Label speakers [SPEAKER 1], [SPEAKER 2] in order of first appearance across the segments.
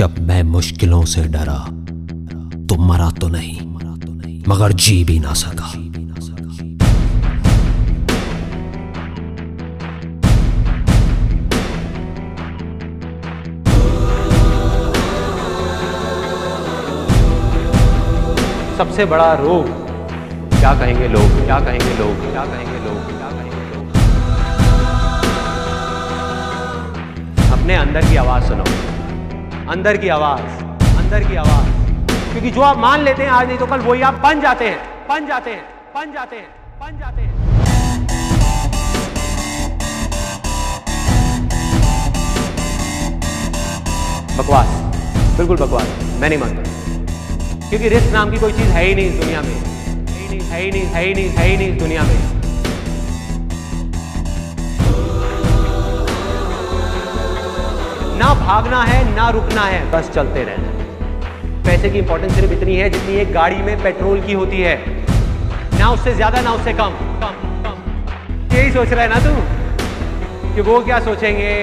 [SPEAKER 1] जब मैं मुश्किलों से डरा तो मरा तो नहीं मगर जी भी ना सका।
[SPEAKER 2] सबसे बड़ा रोग क्या कहेंगे लोग, क्या कहेंगे लोग, क्या कहेंगे लोग, क्या कहेंगे लोग। अपने अंदर की आवाज सुनो, अंदर की आवाज, अंदर की आवाज। क्योंकि जो आप मान लेते हैं आज नहीं तो कल वही आप बन जाते हैं, बन जाते हैं, बन जाते हैं, बन जाते हैं। बकवास, बिल्कुल बकवास, मैं नहीं मानता। क्योंकि रिस्क नाम की कोई चीज है ही नहीं इस दुनिया में, है ही नहीं, है ही नहीं, है ही नहीं, है ही नहीं इस दुनिया में। ना भागना है ना रुकना है, बस चलते रहना है। पैसे की इंपॉर्टेंस सिर्फ इतनी है जितनी एक गाड़ी में पेट्रोल की होती है, ना उससे ज्यादा ना उससे कम, कम कम। यही सोच रहा है ना तू कि वो क्या सोचेंगे,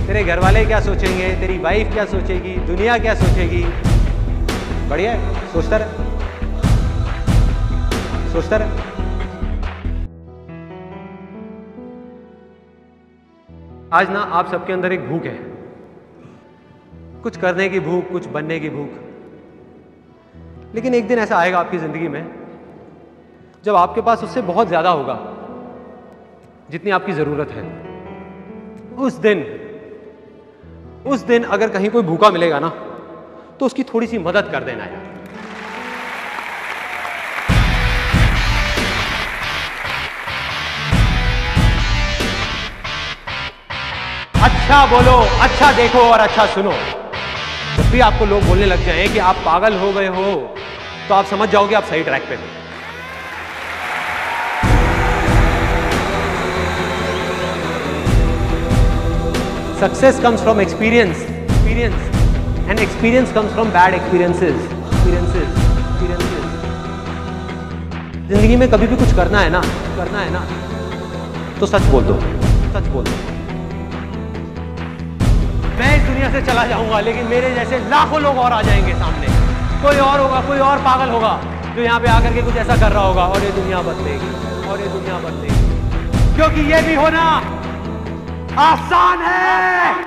[SPEAKER 2] तेरे घर वाले क्या सोचेंगे, तेरी वाइफ क्या सोचेगी, दुनिया क्या सोचेगी। बढ़िया है, सोचता रहे, सोचता रहे। आज ना आप सबके अंदर एक भूख है, कुछ करने की भूख, कुछ बनने की भूख। लेकिन एक दिन ऐसा आएगा आपकी जिंदगी में जब आपके पास उससे बहुत ज्यादा होगा जितनी आपकी जरूरत है। उस दिन अगर कहीं कोई भूखा मिलेगा ना तो उसकी थोड़ी सी मदद कर देना यार। अच्छा बोलो, अच्छा देखो और अच्छा सुनो। जब भी आपको लोग बोलने लग जाएं कि आप पागल हो गए हो तो आप समझ जाओगे आप सही ट्रैक पे थे। Success comes from experience, and experience comes from bad experiences. जिंदगी में कभी भी कुछ करना है ना तो सच बोल दो, सच बोल दो। मैं इस दुनिया से चला जाऊंगा लेकिन मेरे जैसे लाखों लोग और आ जाएंगे सामने। कोई और होगा, कोई और पागल होगा जो यहाँ पे आकर के कुछ ऐसा कर रहा होगा और ये दुनिया बदलेगी, और ये दुनिया बदलेगी। क्योंकि ये भी होना आसान है।